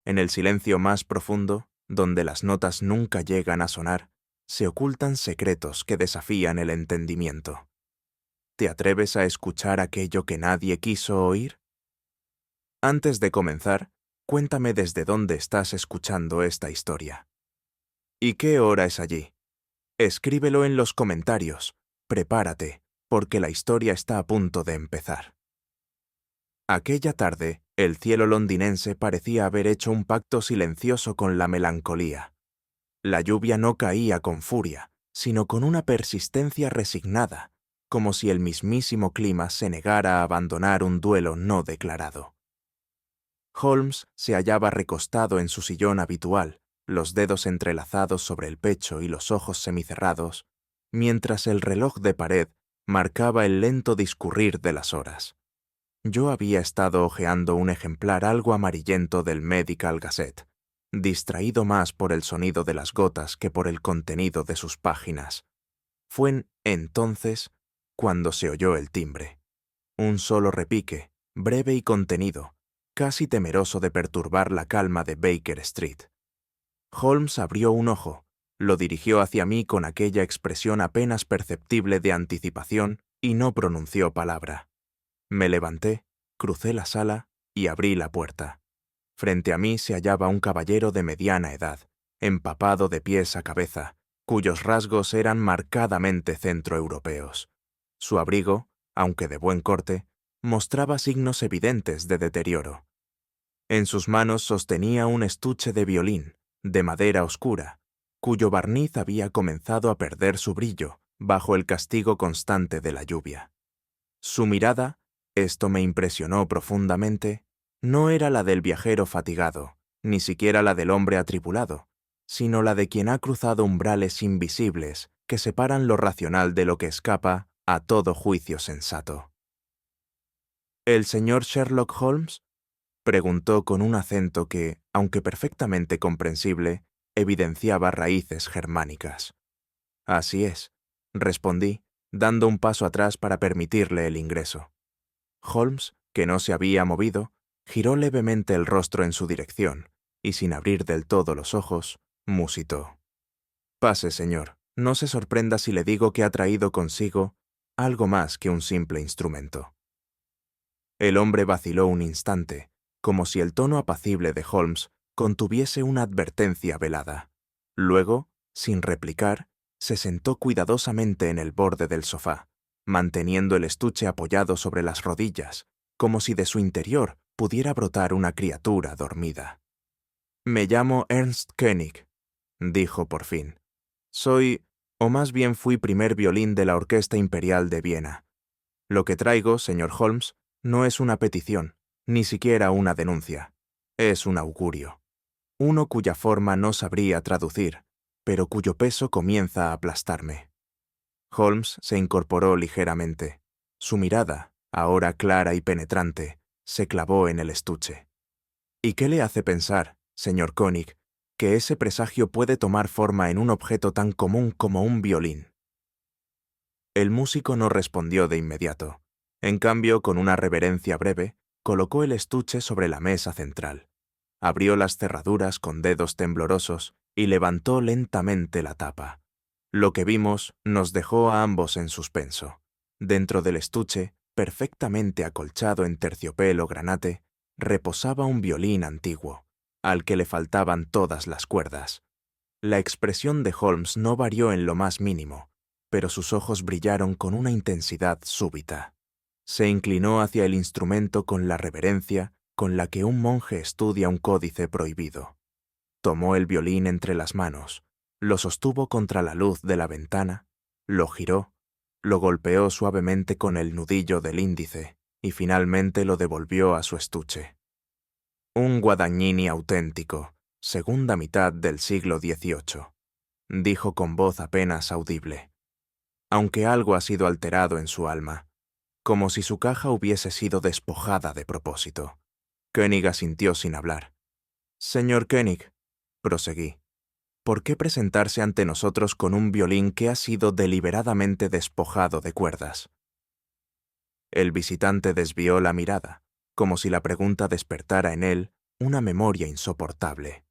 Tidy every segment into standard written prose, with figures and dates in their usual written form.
En el silencio más profundo, donde las notas nunca llegan a sonar, se ocultan secretos que desafían el entendimiento. ¿Te atreves a escuchar aquello que nadie quiso oír? Antes de comenzar, cuéntame desde dónde estás escuchando esta historia. ¿Y qué hora es allí? Escríbelo en los comentarios. Prepárate, porque la historia está a punto de empezar. Aquella tarde, el cielo londinense parecía haber hecho un pacto silencioso con la melancolía. La lluvia no caía con furia, sino con una persistencia resignada, como si el mismísimo clima se negara a abandonar un duelo no declarado. Holmes se hallaba recostado en su sillón habitual, los dedos entrelazados sobre el pecho y los ojos semicerrados, mientras el reloj de pared marcaba el lento discurrir de las horas. Yo había estado hojeando un ejemplar algo amarillento del Medical Gazette, distraído más por el sonido de las gotas que por el contenido de sus páginas. Fue entonces cuando se oyó el timbre. Un solo repique, breve y contenido, casi temeroso de perturbar la calma de Baker Street. Holmes abrió un ojo, lo dirigió hacia mí con aquella expresión apenas perceptible de anticipación y no pronunció palabra. Me levanté, crucé la sala y abrí la puerta. Frente a mí se hallaba un caballero de mediana edad, empapado de pies a cabeza, cuyos rasgos eran marcadamente centroeuropeos. Su abrigo, aunque de buen corte, mostraba signos evidentes de deterioro. En sus manos sostenía un estuche de violín, de madera oscura, cuyo barniz había comenzado a perder su brillo bajo el castigo constante de la lluvia. Su mirada, esto me impresionó profundamente, no era la del viajero fatigado, ni siquiera la del hombre atribulado, sino la de quien ha cruzado umbrales invisibles que separan lo racional de lo que escapa a todo juicio sensato. ¿El señor Sherlock Holmes?, preguntó con un acento que, aunque perfectamente comprensible, evidenciaba raíces germánicas. Así es, respondí, dando un paso atrás para permitirle el ingreso. Holmes, que no se había movido, giró levemente el rostro en su dirección y, sin abrir del todo los ojos, musitó. «Pase, señor. No se sorprenda si le digo que ha traído consigo algo más que un simple instrumento». El hombre vaciló un instante, como si el tono apacible de Holmes contuviese una advertencia velada. Luego, sin replicar, se sentó cuidadosamente en el borde del sofá, manteniendo el estuche apoyado sobre las rodillas, como si de su interior pudiera brotar una criatura dormida. «Me llamo Ernst Koenig», dijo por fin. «Soy, o más bien fui primer violín de la Orquesta Imperial de Viena. Lo que traigo, señor Holmes, no es una petición, ni siquiera una denuncia. Es un augurio. Uno cuya forma no sabría traducir, pero cuyo peso comienza a aplastarme». Holmes se incorporó ligeramente. Su mirada, ahora clara y penetrante, se clavó en el estuche. «¿Y qué le hace pensar, señor Koenig, que ese presagio puede tomar forma en un objeto tan común como un violín?» El músico no respondió de inmediato. En cambio, con una reverencia breve, colocó el estuche sobre la mesa central. Abrió las cerraduras con dedos temblorosos y levantó lentamente la tapa. Lo que vimos nos dejó a ambos en suspenso. Dentro del estuche, perfectamente acolchado en terciopelo granate, reposaba un violín antiguo, al que le faltaban todas las cuerdas. La expresión de Holmes no varió en lo más mínimo, pero sus ojos brillaron con una intensidad súbita. Se inclinó hacia el instrumento con la reverencia con la que un monje estudia un códice prohibido. Tomó el violín entre las manos, lo sostuvo contra la luz de la ventana, lo giró, lo golpeó suavemente con el nudillo del índice y finalmente lo devolvió a su estuche. Un Guadagnini auténtico, segunda mitad del siglo XVIII, dijo con voz apenas audible, aunque algo ha sido alterado en su alma, como si su caja hubiese sido despojada de propósito. Koenig asintió sin hablar. «Señor Koenig», proseguí, «¿por qué presentarse ante nosotros con un violín que ha sido deliberadamente despojado de cuerdas?» El visitante desvió la mirada, como si la pregunta despertara en él una memoria insoportable.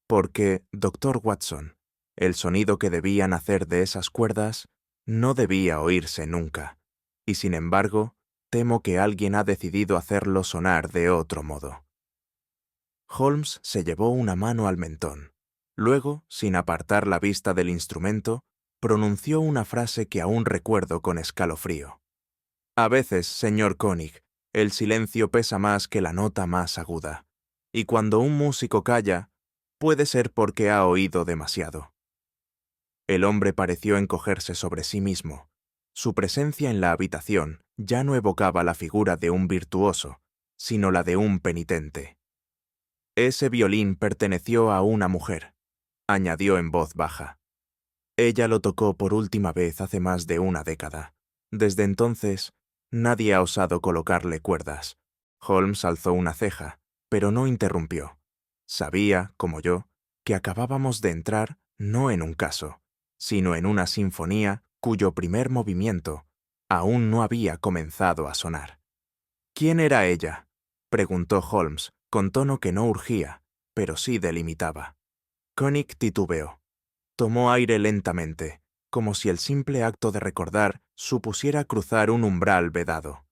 Porque, doctor Watson, el sonido que debían hacer de esas cuerdas no debía oírse nunca, y sin embargo, temo que alguien ha decidido hacerlo sonar de otro modo. Holmes se llevó una mano al mentón. Luego, sin apartar la vista del instrumento, pronunció una frase que aún recuerdo con escalofrío. A veces, señor Koenig, el silencio pesa más que la nota más aguda, y cuando un músico calla, puede ser porque ha oído demasiado. El hombre pareció encogerse sobre sí mismo. Su presencia en la habitación ya no evocaba la figura de un virtuoso, sino la de un penitente. Ese violín perteneció a una mujer, añadió en voz baja. Ella lo tocó por última vez hace más de una década. Desde entonces, nadie ha osado colocarle cuerdas. Holmes alzó una ceja, pero no interrumpió. Sabía, como yo, que acabábamos de entrar no en un caso, sino en una sinfonía cuyo primer movimiento aún no había comenzado a sonar. ¿Quién era ella?, preguntó Holmes, con tono que no urgía, pero sí delimitaba. Koenig titubeó. Tomó aire lentamente, como si el simple acto de recordar supusiera cruzar un umbral vedado.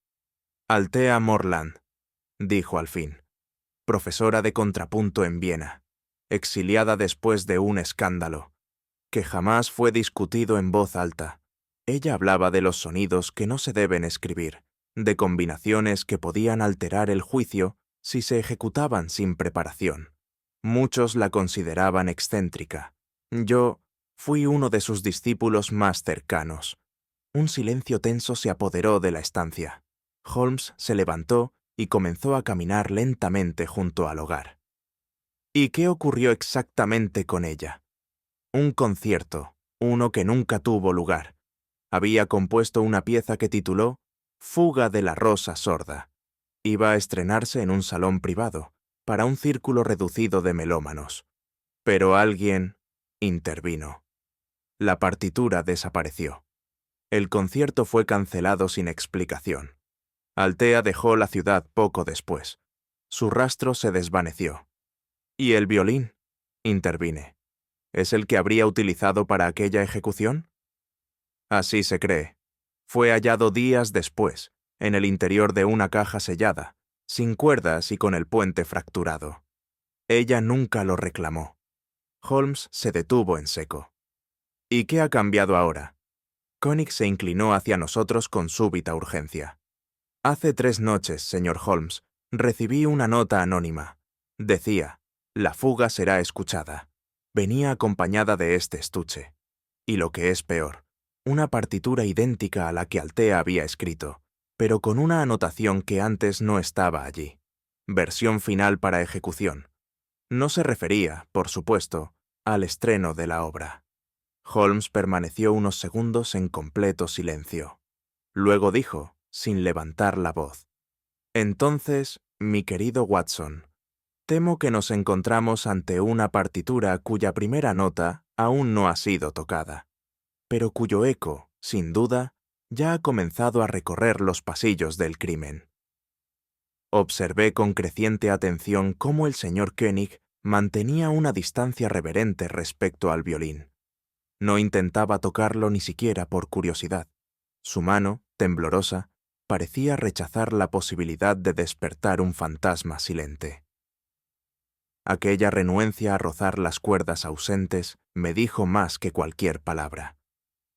Althea Morland, dijo al fin, profesora de contrapunto en Viena, exiliada después de un escándalo, que jamás fue discutido en voz alta. Ella hablaba de los sonidos que no se deben escribir, de combinaciones que podían alterar el juicio si se ejecutaban sin preparación. Muchos la consideraban excéntrica. Yo fui uno de sus discípulos más cercanos. Un silencio tenso se apoderó de la estancia. Holmes se levantó y comenzó a caminar lentamente junto al hogar. ¿Y qué ocurrió exactamente con ella? Un concierto, uno que nunca tuvo lugar. Había compuesto una pieza que tituló Fuga de la Rosa Sorda. Iba a estrenarse en un salón privado, para un círculo reducido de melómanos. Pero alguien intervino. La partitura desapareció. El concierto fue cancelado sin explicación. Althea dejó la ciudad poco después. Su rastro se desvaneció. ¿Y el violín?, intervine. ¿Es el que habría utilizado para aquella ejecución? Así se cree. Fue hallado días después, en el interior de una caja sellada, sin cuerdas y con el puente fracturado. Ella nunca lo reclamó. Holmes se detuvo en seco. ¿Y qué ha cambiado ahora? Koenig se inclinó hacia nosotros con súbita urgencia. Hace 3 noches, señor Holmes, recibí una nota anónima. Decía, la fuga será escuchada. Venía acompañada de este estuche. Y lo que es peor, una partitura idéntica a la que Althea había escrito, pero con una anotación que antes no estaba allí. Versión final para ejecución. No se refería, por supuesto, al estreno de la obra. Holmes permaneció unos segundos en completo silencio. Luego dijo, sin levantar la voz: Entonces, mi querido Watson, temo que nos encontramos ante una partitura cuya primera nota aún no ha sido tocada, pero cuyo eco, sin duda, ya ha comenzado a recorrer los pasillos del crimen. Observé con creciente atención cómo el señor Koenig mantenía una distancia reverente respecto al violín. No intentaba tocarlo ni siquiera por curiosidad. Su mano, temblorosa, parecía rechazar la posibilidad de despertar un fantasma silente. Aquella renuencia a rozar las cuerdas ausentes me dijo más que cualquier palabra.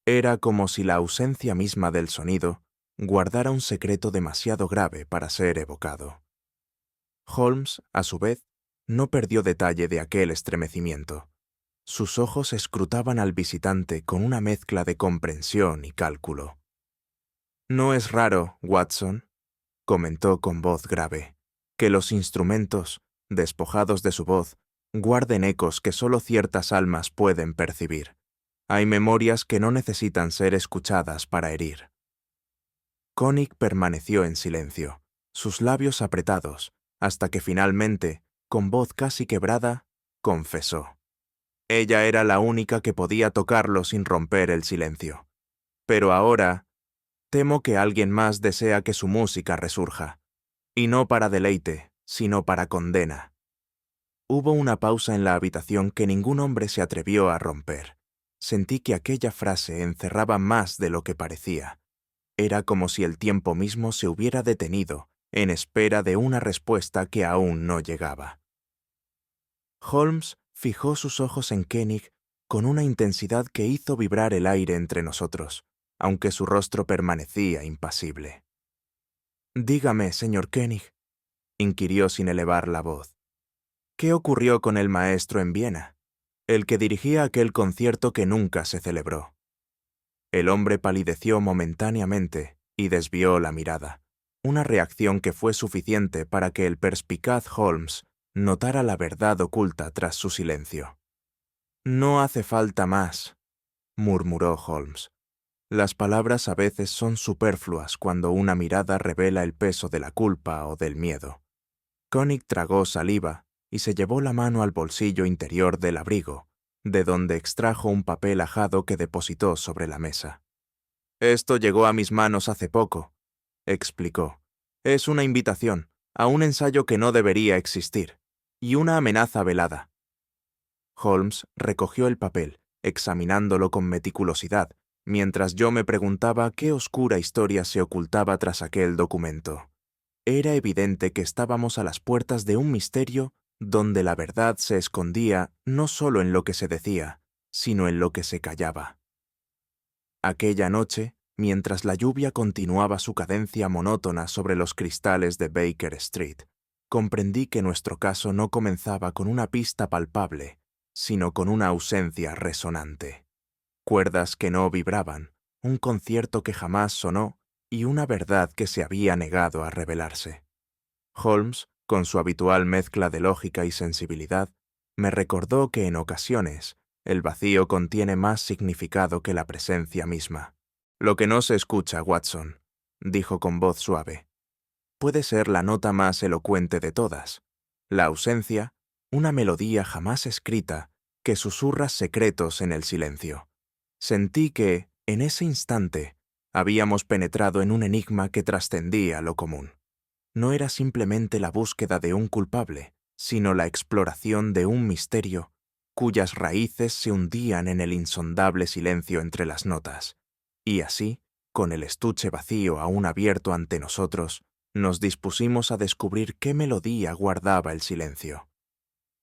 Era como si la ausencia misma del sonido guardara un secreto demasiado grave para ser evocado. Holmes, a su vez, no perdió detalle de aquel estremecimiento. Sus ojos escrutaban al visitante con una mezcla de comprensión y cálculo. «No es raro, Watson», comentó con voz grave, «que los instrumentos, despojados de su voz, guarden ecos que solo ciertas almas pueden percibir. Hay memorias que no necesitan ser escuchadas para herir». Koenig permaneció en silencio, sus labios apretados, hasta que finalmente, con voz casi quebrada, confesó. Ella era la única que podía tocarlo sin romper el silencio. Pero ahora, temo que alguien más desea que su música resurja. Y no para deleite, sino para condena. Hubo una pausa en la habitación que ningún hombre se atrevió a romper. Sentí que aquella frase encerraba más de lo que parecía. Era como si el tiempo mismo se hubiera detenido, en espera de una respuesta que aún no llegaba. Holmes fijó sus ojos en Koenig con una intensidad que hizo vibrar el aire entre nosotros, aunque su rostro permanecía impasible. «Dígame, señor Koenig», inquirió sin elevar la voz, «¿qué ocurrió con el maestro en Viena, el que dirigía aquel concierto que nunca se celebró?» El hombre palideció momentáneamente y desvió la mirada, una reacción que fue suficiente para que el perspicaz Holmes notara la verdad oculta tras su silencio. «No hace falta más», murmuró Holmes. Las palabras a veces son superfluas cuando una mirada revela el peso de la culpa o del miedo. Koenig tragó saliva y se llevó la mano al bolsillo interior del abrigo, de donde extrajo un papel ajado que depositó sobre la mesa. «Esto llegó a mis manos hace poco», explicó. «Es una invitación a un ensayo que no debería existir, y una amenaza velada». Holmes recogió el papel, examinándolo con meticulosidad, mientras yo me preguntaba qué oscura historia se ocultaba tras aquel documento. Era evidente que estábamos a las puertas de un misterio donde la verdad se escondía no solo en lo que se decía, sino en lo que se callaba. Aquella noche, mientras la lluvia continuaba su cadencia monótona sobre los cristales de Baker Street, comprendí que nuestro caso no comenzaba con una pista palpable, sino con una ausencia resonante. Cuerdas que no vibraban, un concierto que jamás sonó y una verdad que se había negado a revelarse. Holmes, con su habitual mezcla de lógica y sensibilidad, me recordó que en ocasiones el vacío contiene más significado que la presencia misma. «Lo que no se escucha, Watson», dijo con voz suave, «puede ser la nota más elocuente de todas. La ausencia, una melodía jamás escrita que susurra secretos en el silencio». Sentí que, en ese instante, habíamos penetrado en un enigma que trascendía lo común. No era simplemente la búsqueda de un culpable, sino la exploración de un misterio cuyas raíces se hundían en el insondable silencio entre las notas. Y así, con el estuche vacío aún abierto ante nosotros, nos dispusimos a descubrir qué melodía guardaba el silencio.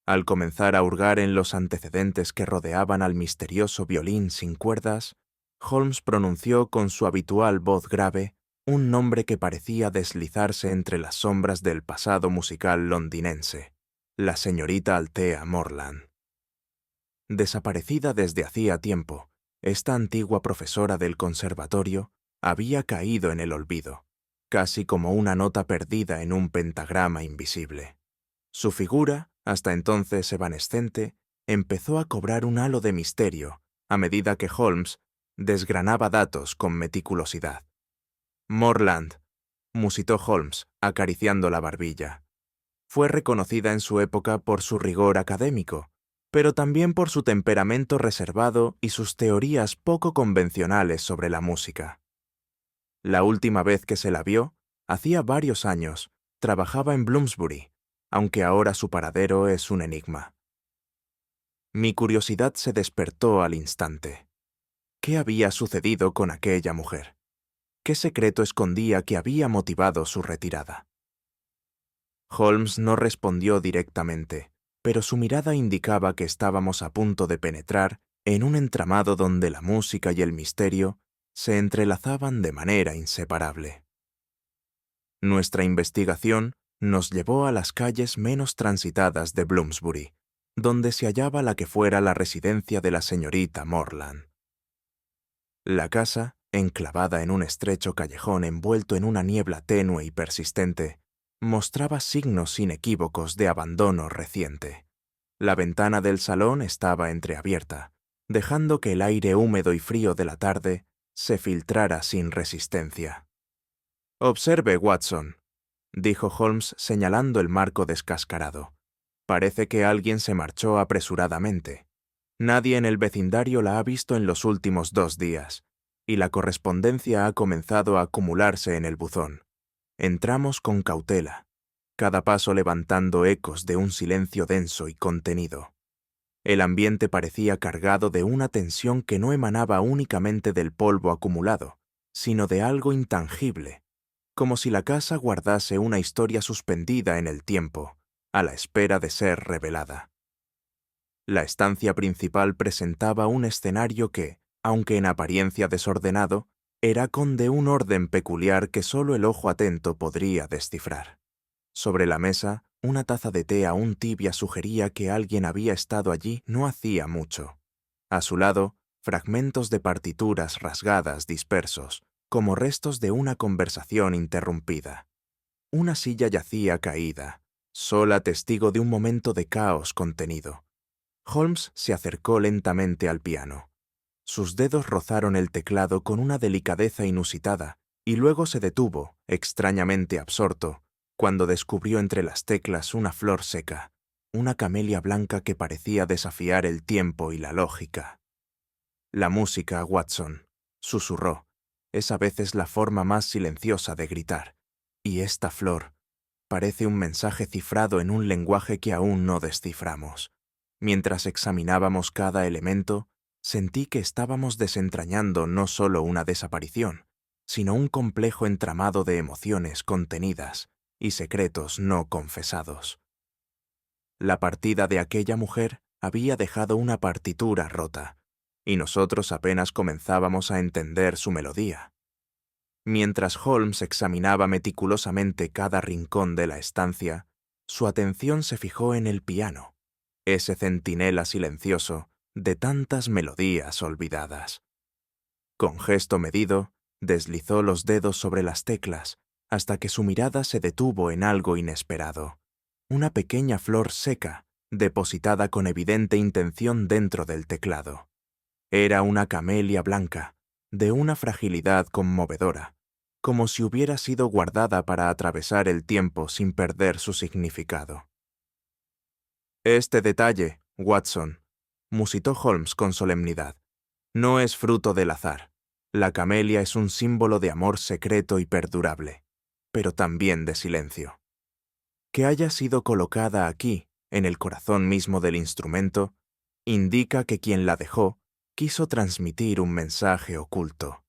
Al comenzar a hurgar en los antecedentes que rodeaban al misterioso violín sin cuerdas, Holmes pronunció con su habitual voz grave un nombre que parecía deslizarse entre las sombras del pasado musical londinense: la señorita Althea Morland. Desaparecida desde hacía tiempo, esta antigua profesora del conservatorio había caído en el olvido, casi como una nota perdida en un pentagrama invisible. Su figura, hasta entonces evanescente, empezó a cobrar un halo de misterio a medida que Holmes desgranaba datos con meticulosidad. «Morland», musitó Holmes, acariciando la barbilla. Fue reconocida en su época por su rigor académico, pero también por su temperamento reservado y sus teorías poco convencionales sobre la música. La última vez que se la vio, hacía varios años, trabajaba en Bloomsbury, aunque ahora su paradero es un enigma. Mi curiosidad se despertó al instante. ¿Qué había sucedido con aquella mujer? ¿Qué secreto escondía que había motivado su retirada? Holmes no respondió directamente, pero su mirada indicaba que estábamos a punto de penetrar en un entramado donde la música y el misterio se entrelazaban de manera inseparable. Nuestra investigación nos llevó a las calles menos transitadas de Bloomsbury, donde se hallaba la que fuera la residencia de la señorita Morland. La casa, enclavada en un estrecho callejón envuelto en una niebla tenue y persistente, mostraba signos inequívocos de abandono reciente. La ventana del salón estaba entreabierta, dejando que el aire húmedo y frío de la tarde se filtrara sin resistencia. «Observe, Watson», dijo Holmes señalando el marco descascarado. «Parece que alguien se marchó apresuradamente. Nadie en el vecindario la ha visto en los últimos 2 días, y la correspondencia ha comenzado a acumularse en el buzón. Entramos con cautela». cada paso levantando ecos de un silencio denso y contenido. El ambiente parecía cargado de una tensión que no emanaba únicamente del polvo acumulado, sino de algo intangible, como si la casa guardase una historia suspendida en el tiempo, a la espera de ser revelada. La estancia principal presentaba un escenario que, aunque en apariencia desordenado, era de un orden peculiar que solo el ojo atento podría descifrar. Sobre la mesa, una taza de té aún tibia sugería que alguien había estado allí no hacía mucho. A su lado, fragmentos de partituras rasgadas dispersos, como restos de una conversación interrumpida. Una silla yacía caída, sola testigo de un momento de caos contenido. Holmes se acercó lentamente al piano. Sus dedos rozaron el teclado con una delicadeza inusitada, y luego se detuvo, extrañamente absorto, cuando descubrió entre las teclas una flor seca, una camelia blanca que parecía desafiar el tiempo y la lógica. La música, Watson, susurró, es a veces la forma más silenciosa de gritar, y esta flor parece un mensaje cifrado en un lenguaje que aún no desciframos. Mientras examinábamos cada elemento, sentí que estábamos desentrañando no solo una desaparición, sino un complejo entramado de emociones contenidas y secretos no confesados. La partida de aquella mujer había dejado una partitura rota, y nosotros apenas comenzábamos a entender su melodía. Mientras Holmes examinaba meticulosamente cada rincón de la estancia, su atención se fijó en el piano, ese centinela silencioso de tantas melodías olvidadas. Con gesto medido, deslizó los dedos sobre las teclas hasta que su mirada se detuvo en algo inesperado. Una pequeña flor seca, depositada con evidente intención dentro del teclado. Era una camelia blanca, de una fragilidad conmovedora, como si hubiera sido guardada para atravesar el tiempo sin perder su significado. Este detalle, Watson, musitó Holmes con solemnidad, no es fruto del azar. La camelia es un símbolo de amor secreto y perdurable, pero también de silencio. Que haya sido colocada aquí, en el corazón mismo del instrumento, indica que quien la dejó quiso transmitir un mensaje oculto.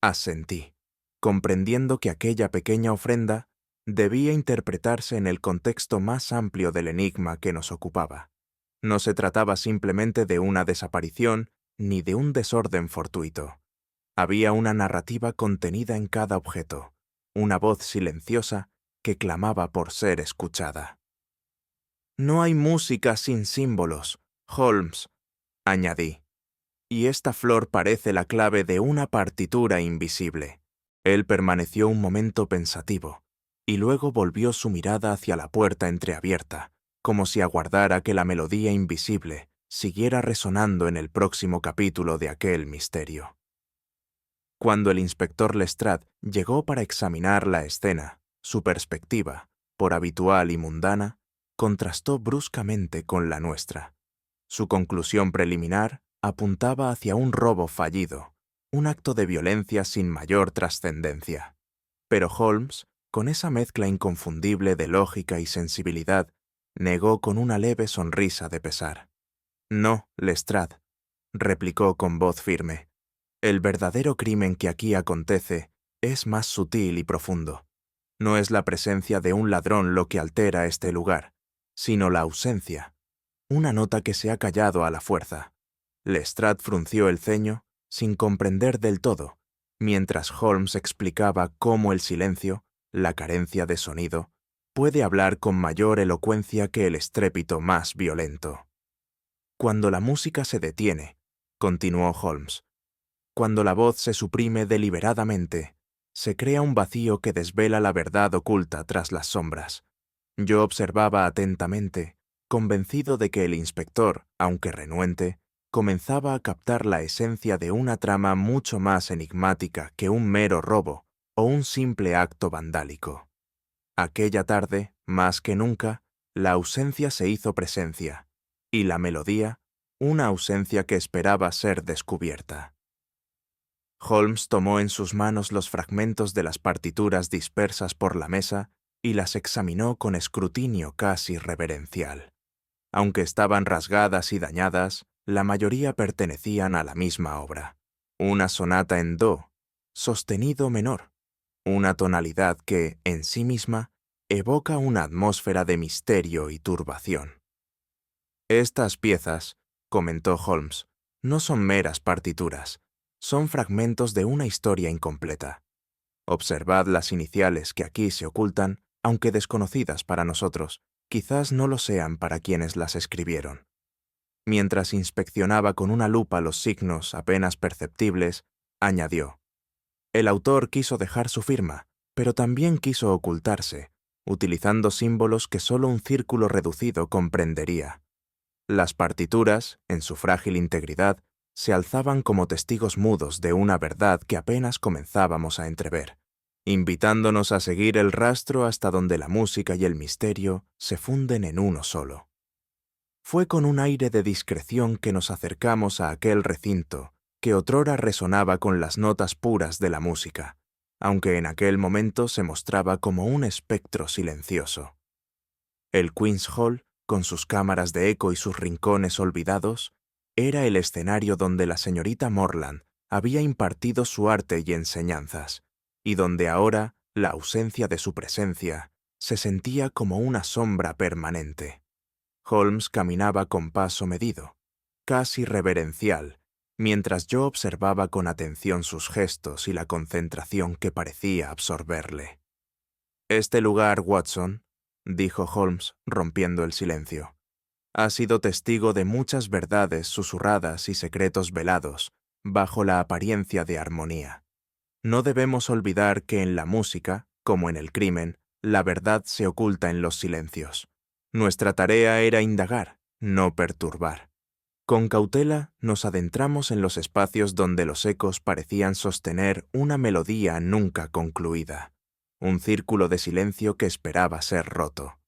Asentí, comprendiendo que aquella pequeña ofrenda debía interpretarse en el contexto más amplio del enigma que nos ocupaba. No se trataba simplemente de una desaparición ni de un desorden fortuito. Había una narrativa contenida en cada objeto, una voz silenciosa que clamaba por ser escuchada. No hay música sin símbolos, Holmes, añadí, y esta flor parece la clave de una partitura invisible. Él permaneció un momento pensativo, y luego volvió su mirada hacia la puerta entreabierta, como si aguardara que la melodía invisible siguiera resonando en el próximo capítulo de aquel misterio. Cuando el inspector Lestrade llegó para examinar la escena, su perspectiva, por habitual y mundana, contrastó bruscamente con la nuestra. Su conclusión preliminar apuntaba hacia un robo fallido, un acto de violencia sin mayor trascendencia. Pero Holmes, con esa mezcla inconfundible de lógica y sensibilidad, negó con una leve sonrisa de pesar. No, Lestrade, replicó con voz firme. El verdadero crimen que aquí acontece es más sutil y profundo. No es la presencia de un ladrón lo que altera este lugar, sino la ausencia, una nota que se ha callado a la fuerza. Lestrade frunció el ceño, sin comprender del todo, mientras Holmes explicaba cómo el silencio, la carencia de sonido, puede hablar con mayor elocuencia que el estrépito más violento. Cuando la música se detiene, continuó Holmes, cuando la voz se suprime deliberadamente, se crea un vacío que desvela la verdad oculta tras las sombras. Yo observaba atentamente, convencido de que el inspector, aunque renuente, comenzaba a captar la esencia de una trama mucho más enigmática que un mero robo o un simple acto vandálico. Aquella tarde, más que nunca, la ausencia se hizo presencia, y la melodía, una ausencia que esperaba ser descubierta. Holmes tomó en sus manos los fragmentos de las partituras dispersas por la mesa y las examinó con escrutinio casi reverencial. Aunque estaban rasgadas y dañadas, la mayoría pertenecían a la misma obra. Una sonata en do, sostenido menor, una tonalidad que, en sí misma, evoca una atmósfera de misterio y turbación. Estas piezas, comentó Holmes, no son meras partituras, son fragmentos de una historia incompleta. Observad las iniciales que aquí se ocultan, aunque desconocidas para nosotros, quizás no lo sean para quienes las escribieron. Mientras inspeccionaba con una lupa los signos apenas perceptibles, añadió: el autor quiso dejar su firma, pero también quiso ocultarse, utilizando símbolos que solo un círculo reducido comprendería. Las partituras, en su frágil integridad, se alzaban como testigos mudos de una verdad que apenas comenzábamos a entrever, invitándonos a seguir el rastro hasta donde la música y el misterio se funden en uno solo. Fue con un aire de discreción que nos acercamos a aquel recinto que otrora resonaba con las notas puras de la música, aunque en aquel momento se mostraba como un espectro silencioso. El Queen's Hall, con sus cámaras de eco y sus rincones olvidados, era el escenario donde la señorita Morland había impartido su arte y enseñanzas, y donde ahora la ausencia de su presencia se sentía como una sombra permanente. Holmes caminaba con paso medido, casi reverencial, mientras yo observaba con atención sus gestos y la concentración que parecía absorberle. «Este lugar, Watson», dijo Holmes, rompiendo el silencio, «ha sido testigo de muchas verdades susurradas y secretos velados, bajo la apariencia de armonía. No debemos olvidar que en la música, como en el crimen, la verdad se oculta en los silencios. Nuestra tarea era indagar, no perturbar. Con cautela nos adentramos en los espacios donde los ecos parecían sostener una melodía nunca concluida, un círculo de silencio que esperaba ser roto.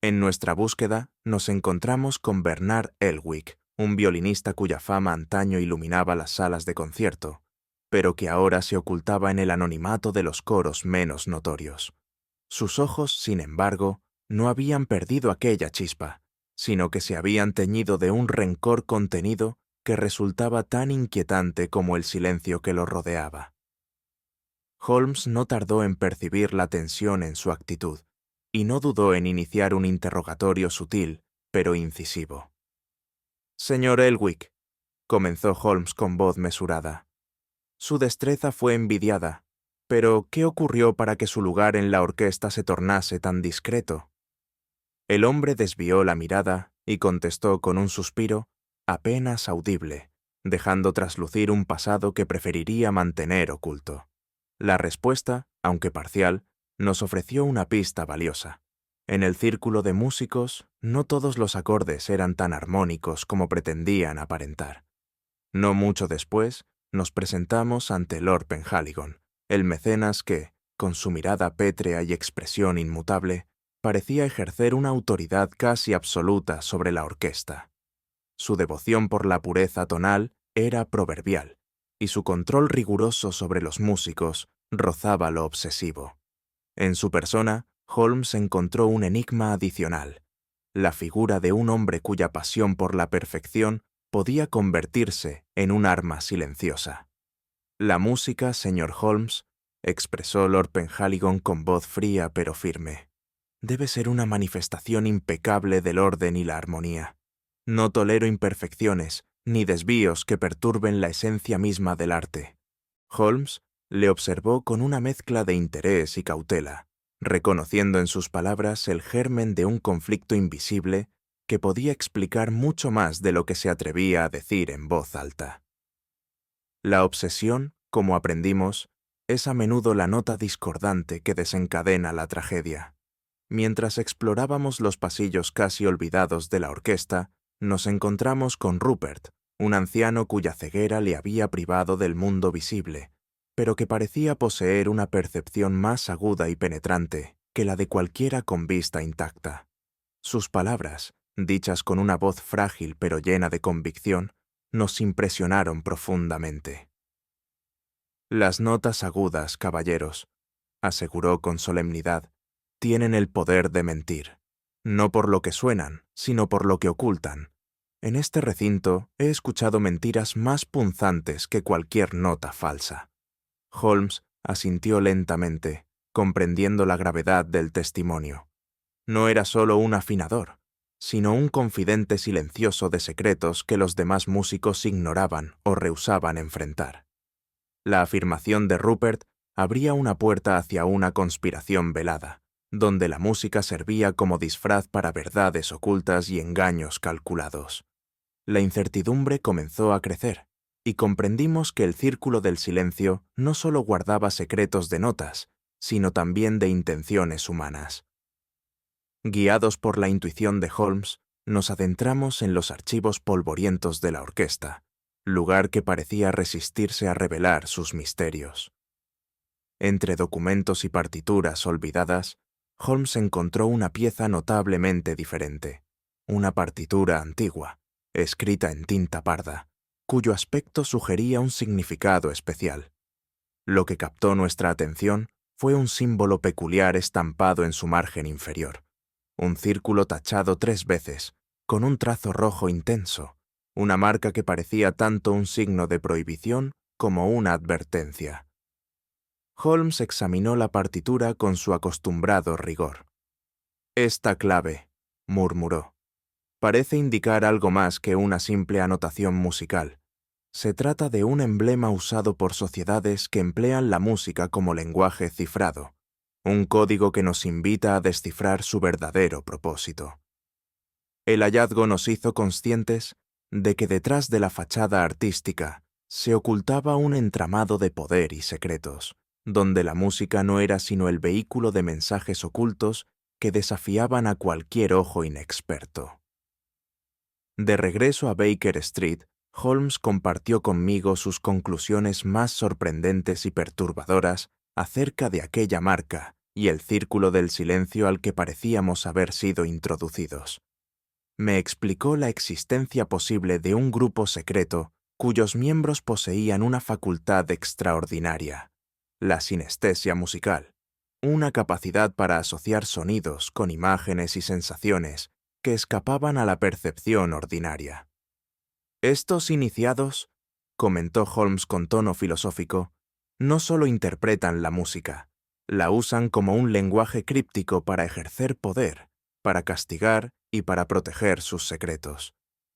En nuestra búsqueda nos encontramos con Bernard Elwick, un violinista cuya fama antaño iluminaba las salas de concierto, pero que ahora se ocultaba en el anonimato de los coros menos notorios. Sus ojos, sin embargo, no habían perdido aquella chispa, sino que se habían teñido de un rencor contenido que resultaba tan inquietante como el silencio que lo rodeaba. Holmes no tardó en percibir la tensión en su actitud, y no dudó en iniciar un interrogatorio sutil, pero incisivo. «Señor Elwick», comenzó Holmes con voz mesurada, «su destreza fue envidiada, pero ¿qué ocurrió para que su lugar en la orquesta se tornase tan discreto?» El hombre desvió la mirada y contestó con un suspiro apenas audible, dejando traslucir un pasado que preferiría mantener oculto. La respuesta, aunque parcial, nos ofreció una pista valiosa. En el círculo de músicos, no todos los acordes eran tan armónicos como pretendían aparentar. No mucho después, nos presentamos ante Lord Penhaligon, el mecenas que, con su mirada pétrea y expresión inmutable, parecía ejercer una autoridad casi absoluta sobre la orquesta. Su devoción por la pureza tonal era proverbial, y su control riguroso sobre los músicos rozaba lo obsesivo. En su persona, Holmes encontró un enigma adicional, la figura de un hombre cuya pasión por la perfección podía convertirse en un arma silenciosa. «La música, señor Holmes», expresó Lord Penhaligon con voz fría pero firme, «debe ser una manifestación impecable del orden y la armonía. No tolero imperfecciones ni desvíos que perturben la esencia misma del arte». Holmes le observó con una mezcla de interés y cautela, reconociendo en sus palabras el germen de un conflicto invisible que podía explicar mucho más de lo que se atrevía a decir en voz alta. La obsesión, como aprendimos, es a menudo la nota discordante que desencadena la tragedia. Mientras explorábamos los pasillos casi olvidados de la orquesta, nos encontramos con Rupert, un anciano cuya ceguera le había privado del mundo visible, pero que parecía poseer una percepción más aguda y penetrante que la de cualquiera con vista intacta. Sus palabras, dichas con una voz frágil pero llena de convicción, nos impresionaron profundamente. «Las notas agudas, caballeros», aseguró con solemnidad, tienen el poder de mentir, no por lo que suenan, sino por lo que ocultan. En este recinto he escuchado mentiras más punzantes que cualquier nota falsa. Holmes asintió lentamente, comprendiendo la gravedad del testimonio. No era solo un afinador, sino un confidente silencioso de secretos que los demás músicos ignoraban o rehusaban enfrentar. La afirmación de Rupert abría una puerta hacia una conspiración velada, donde la música servía como disfraz para verdades ocultas y engaños calculados. La incertidumbre comenzó a crecer, y comprendimos que el círculo del silencio no solo guardaba secretos de notas, sino también de intenciones humanas. Guiados por la intuición de Holmes, nos adentramos en los archivos polvorientos de la orquesta, lugar que parecía resistirse a revelar sus misterios. Entre documentos y partituras olvidadas, Holmes encontró una pieza notablemente diferente, una partitura antigua, escrita en tinta parda, cuyo aspecto sugería un significado especial. Lo que captó nuestra atención fue un símbolo peculiar estampado en su margen inferior, un círculo tachado 3 veces, con un trazo rojo intenso, una marca que parecía tanto un signo de prohibición como una advertencia. Holmes examinó la partitura con su acostumbrado rigor. «Esta clave», murmuró, «parece indicar algo más que una simple anotación musical. Se trata de un emblema usado por sociedades que emplean la música como lenguaje cifrado, un código que nos invita a descifrar su verdadero propósito». El hallazgo nos hizo conscientes de que detrás de la fachada artística se ocultaba un entramado de poder y secretos, donde la música no era sino el vehículo de mensajes ocultos que desafiaban a cualquier ojo inexperto. De regreso a Baker Street, Holmes compartió conmigo sus conclusiones más sorprendentes y perturbadoras acerca de aquella marca y el círculo del silencio al que parecíamos haber sido introducidos. Me explicó la existencia posible de un grupo secreto cuyos miembros poseían una facultad extraordinaria, la sinestesia musical, una capacidad para asociar sonidos con imágenes y sensaciones que escapaban a la percepción ordinaria. Estos iniciados, comentó Holmes con tono filosófico, no solo interpretan la música, la usan como un lenguaje críptico para ejercer poder, para castigar y para proteger sus secretos.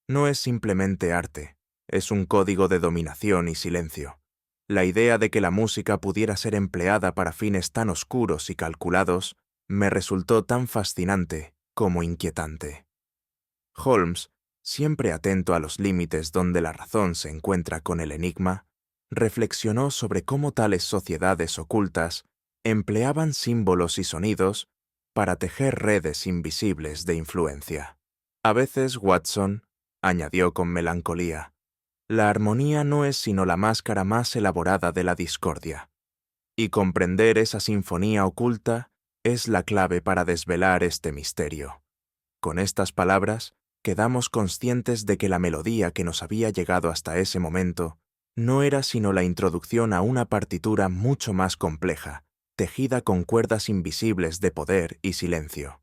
No es simplemente arte, es un código de dominación y silencio. La idea de que la música pudiera ser empleada para fines tan oscuros y calculados me resultó tan fascinante como inquietante. Holmes, siempre atento a los límites donde la razón se encuentra con el enigma, reflexionó sobre cómo tales sociedades ocultas empleaban símbolos y sonidos para tejer redes invisibles de influencia. A veces, Watson, añadió con melancolía, la armonía no es sino la máscara más elaborada de la discordia, y comprender esa sinfonía oculta es la clave para desvelar este misterio. Con estas palabras, quedamos conscientes de que la melodía que nos había llegado hasta ese momento no era sino la introducción a una partitura mucho más compleja, tejida con cuerdas invisibles de poder y silencio.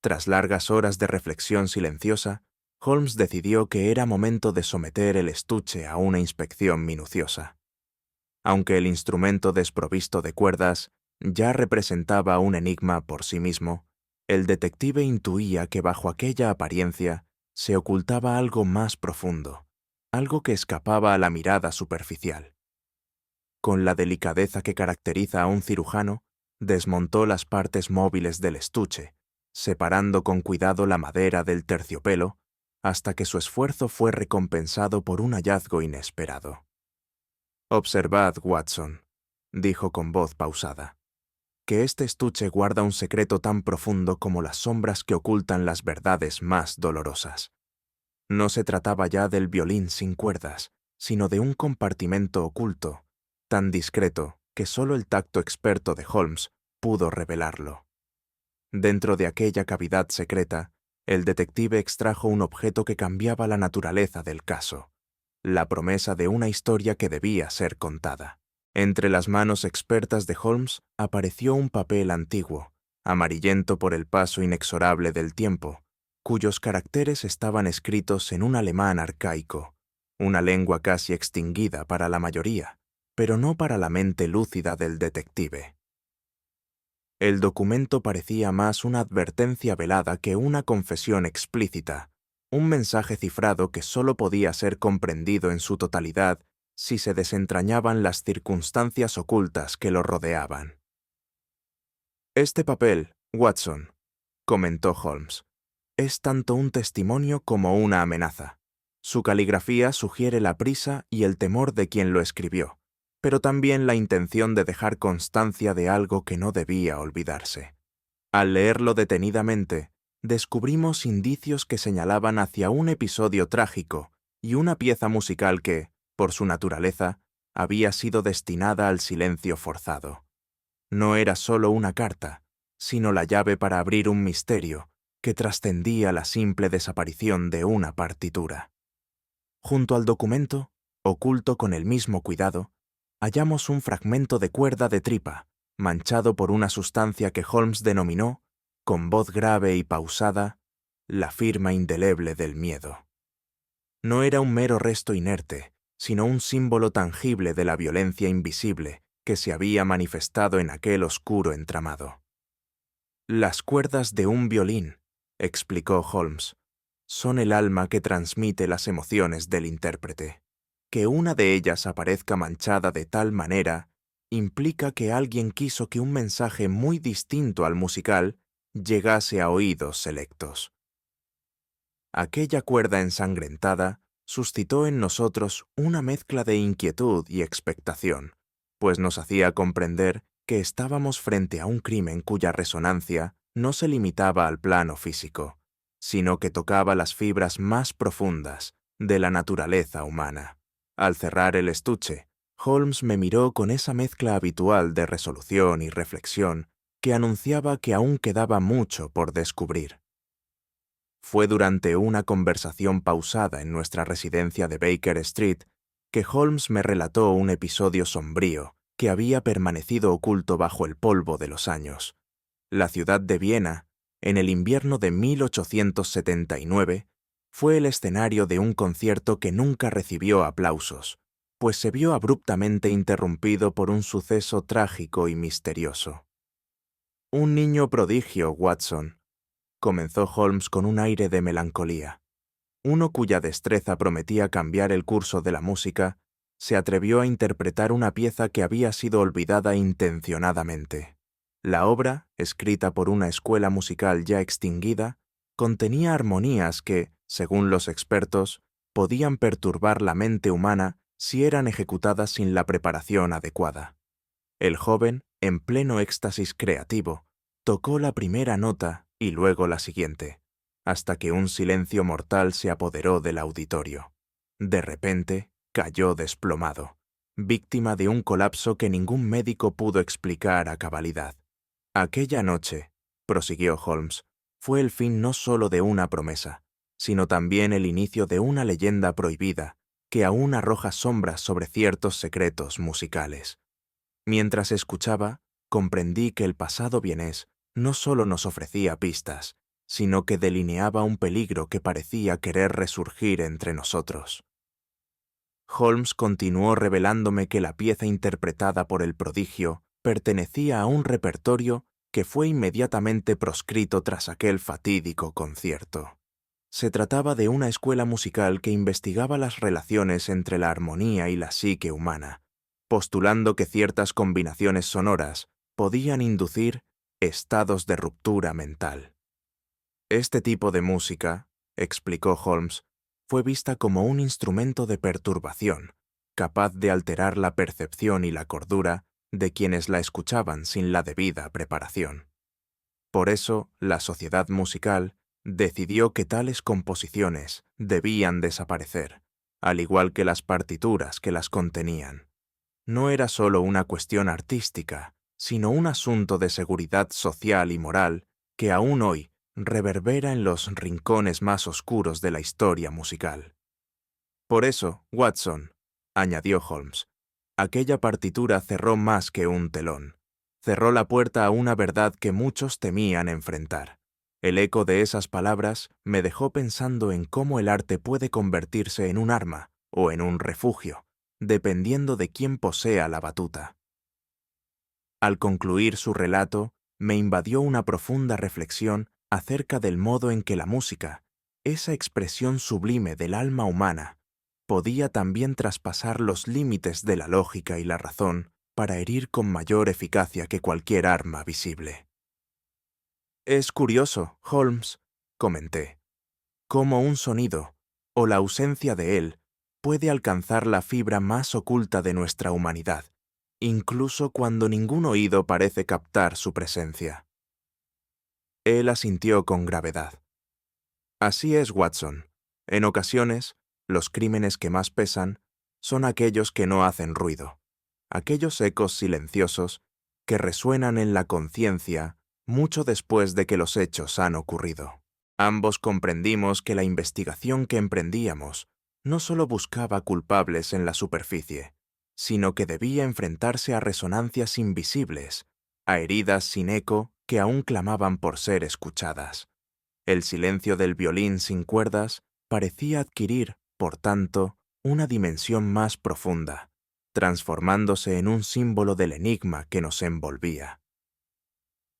Tras largas horas de reflexión silenciosa, Holmes decidió que era momento de someter el estuche a una inspección minuciosa. Aunque el instrumento desprovisto de cuerdas ya representaba un enigma por sí mismo, el detective intuía que bajo aquella apariencia se ocultaba algo más profundo, algo que escapaba a la mirada superficial. Con la delicadeza que caracteriza a un cirujano, desmontó las partes móviles del estuche, separando con cuidado la madera del terciopelo, hasta que su esfuerzo fue recompensado por un hallazgo inesperado. «Observad, Watson», dijo con voz pausada, «que este estuche guarda un secreto tan profundo como las sombras que ocultan las verdades más dolorosas. No se trataba ya del violín sin cuerdas, sino de un compartimento oculto, tan discreto que solo el tacto experto de Holmes pudo revelarlo. Dentro de aquella cavidad secreta, el detective extrajo un objeto que cambiaba la naturaleza del caso, la promesa de una historia que debía ser contada. Entre las manos expertas de Holmes apareció un papel antiguo, amarillento por el paso inexorable del tiempo, cuyos caracteres estaban escritos en un alemán arcaico, una lengua casi extinguida para la mayoría, pero no para la mente lúcida del detective. El documento parecía más una advertencia velada que una confesión explícita, un mensaje cifrado que solo podía ser comprendido en su totalidad si se desentrañaban las circunstancias ocultas que lo rodeaban. «Este papel, Watson», comentó Holmes, «es tanto un testimonio como una amenaza. Su caligrafía sugiere la prisa y el temor de quien lo escribió, pero también la intención de dejar constancia de algo que no debía olvidarse. Al leerlo detenidamente, descubrimos indicios que señalaban hacia un episodio trágico y una pieza musical que, por su naturaleza, había sido destinada al silencio forzado. No era solo una carta, sino la llave para abrir un misterio que trascendía la simple desaparición de una partitura. Junto al documento, oculto con el mismo cuidado, hallamos un fragmento de cuerda de tripa, manchado por una sustancia que Holmes denominó, con voz grave y pausada, la firma indeleble del miedo. No era un mero resto inerte, sino un símbolo tangible de la violencia invisible que se había manifestado en aquel oscuro entramado. «Las cuerdas de un violín», explicó Holmes, «son el alma que transmite las emociones del intérprete. Que una de ellas aparezca manchada de tal manera implica que alguien quiso que un mensaje muy distinto al musical llegase a oídos selectos. Aquella cuerda ensangrentada suscitó en nosotros una mezcla de inquietud y expectación, pues nos hacía comprender que estábamos frente a un crimen cuya resonancia no se limitaba al plano físico, sino que tocaba las fibras más profundas de la naturaleza humana. Al cerrar el estuche, Holmes me miró con esa mezcla habitual de resolución y reflexión que anunciaba que aún quedaba mucho por descubrir. Fue durante una conversación pausada en nuestra residencia de Baker Street que Holmes me relató un episodio sombrío que había permanecido oculto bajo el polvo de los años. La ciudad de Viena, en el invierno de 1879, fue el escenario de un concierto que nunca recibió aplausos, pues se vio abruptamente interrumpido por un suceso trágico y misterioso. «Un niño prodigio, Watson», comenzó Holmes con un aire de melancolía. Uno cuya destreza prometía cambiar el curso de la música, se atrevió a interpretar una pieza que había sido olvidada intencionadamente. La obra, escrita por una escuela musical ya extinguida, contenía armonías que, según los expertos, podían perturbar la mente humana si eran ejecutadas sin la preparación adecuada. El joven, en pleno éxtasis creativo, tocó la primera nota y luego la siguiente, hasta que un silencio mortal se apoderó del auditorio. De repente, cayó desplomado, víctima de un colapso que ningún médico pudo explicar a cabalidad. Aquella noche, prosiguió Holmes, fue el fin no solo de una promesa, sino también el inicio de una leyenda prohibida que aún arroja sombras sobre ciertos secretos musicales. Mientras escuchaba, comprendí que el pasado vienés no solo nos ofrecía pistas, sino que delineaba un peligro que parecía querer resurgir entre nosotros. Holmes continuó revelándome que la pieza interpretada por el prodigio pertenecía a un repertorio que fue inmediatamente proscrito tras aquel fatídico concierto. Se trataba de una escuela musical que investigaba las relaciones entre la armonía y la psique humana, postulando que ciertas combinaciones sonoras podían inducir estados de ruptura mental. Este tipo de música, explicó Holmes, fue vista como un instrumento de perturbación, capaz de alterar la percepción y la cordura de quienes la escuchaban sin la debida preparación. Por eso, la sociedad musical decidió que tales composiciones debían desaparecer, al igual que las partituras que las contenían. No era solo una cuestión artística, sino un asunto de seguridad social y moral que aún hoy reverbera en los rincones más oscuros de la historia musical. Por eso, Watson, añadió Holmes, aquella partitura cerró más que un telón. cerró la puerta a una verdad que muchos temían enfrentar. El eco de esas palabras me dejó pensando en cómo el arte puede convertirse en un arma o en un refugio, dependiendo de quién posea la batuta. Al concluir su relato, me invadió una profunda reflexión acerca del modo en que la música, esa expresión sublime del alma humana, podía también traspasar los límites de la lógica y la razón para herir con mayor eficacia que cualquier arma visible. Es curioso, Holmes, comenté, cómo un sonido, o la ausencia de él, puede alcanzar la fibra más oculta de nuestra humanidad, incluso cuando ningún oído parece captar su presencia. Él asintió con gravedad. Así es, Watson. En ocasiones, los crímenes que más pesan son aquellos que no hacen ruido, aquellos ecos silenciosos que resuenan en la conciencia mucho después de que los hechos han ocurrido. Ambos comprendimos que la investigación que emprendíamos no solo buscaba culpables en la superficie, sino que debía enfrentarse a resonancias invisibles, a heridas sin eco que aún clamaban por ser escuchadas. El silencio del violín sin cuerdas parecía adquirir, por tanto, una dimensión más profunda, transformándose en un símbolo del enigma que nos envolvía.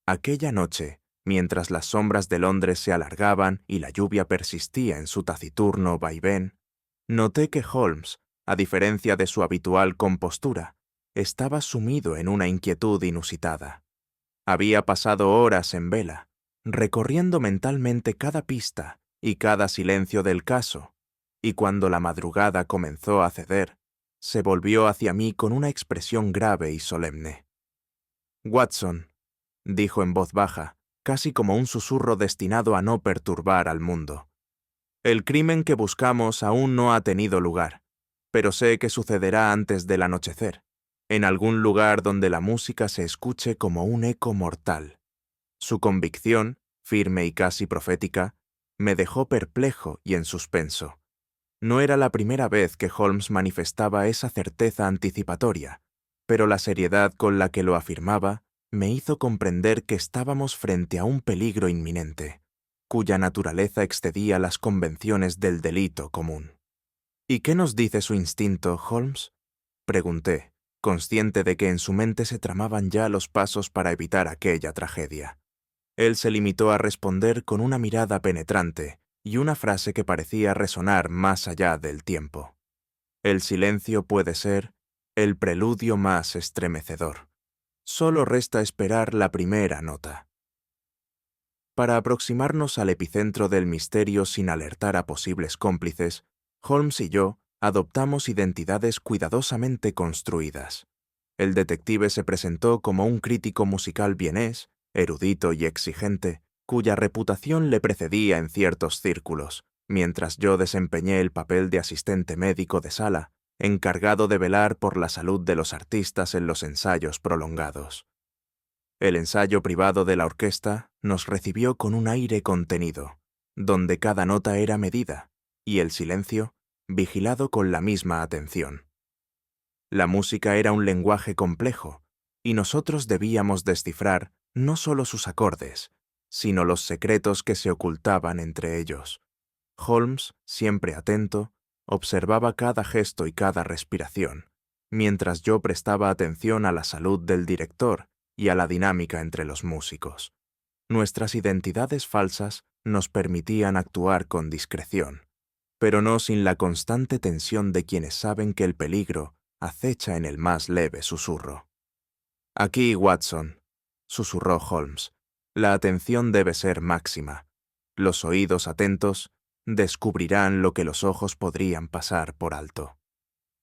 Aquella noche, mientras las sombras de Londres se alargaban y la lluvia persistía en su taciturno vaivén, noté que Holmes, a diferencia de su habitual compostura, estaba sumido en una inquietud inusitada. Había pasado horas en vela, recorriendo mentalmente cada pista y cada silencio del caso, y cuando la madrugada comenzó a ceder, se volvió hacia mí con una expresión grave y solemne. «Watson», dijo en voz baja, casi como un susurro destinado a no perturbar al mundo. «El crimen que buscamos aún no ha tenido lugar, pero sé que sucederá antes del anochecer, en algún lugar donde la música se escuche como un eco mortal». Su convicción, firme y casi profética, me dejó perplejo y en suspenso. No era la primera vez que Holmes manifestaba esa certeza anticipatoria, pero la seriedad con la que lo afirmaba me hizo comprender que estábamos frente a un peligro inminente, cuya naturaleza excedía las convenciones del delito común. «¿Y qué nos dice su instinto, Holmes?», pregunté, consciente de que en su mente se tramaban ya los pasos para evitar aquella tragedia. Él se limitó a responder con una mirada penetrante y una frase que parecía resonar más allá del tiempo. «El silencio puede ser el preludio más estremecedor. Solo resta esperar la primera nota». Para aproximarnos al epicentro del misterio sin alertar a posibles cómplices, Holmes y yo adoptamos identidades cuidadosamente construidas. El detective se presentó como un crítico musical vienés, erudito y exigente, cuya reputación le precedía en ciertos círculos, mientras yo desempeñé el papel de asistente médico de sala, encargado de velar por la salud de los artistas en los ensayos prolongados. El ensayo privado de la orquesta nos recibió con un aire contenido, donde cada nota era medida, y el silencio, vigilado con la misma atención. La música era un lenguaje complejo, y nosotros debíamos descifrar no solo sus acordes, sino los secretos que se ocultaban entre ellos. Holmes, siempre atento, observaba cada gesto y cada respiración, mientras yo prestaba atención a la salud del director y a la dinámica entre los músicos. Nuestras identidades falsas nos permitían actuar con discreción, pero no sin la constante tensión de quienes saben que el peligro acecha en el más leve susurro. «Aquí, Watson», susurró Holmes. «La atención debe ser máxima. Los oídos atentos descubrirán lo que los ojos podrían pasar por alto».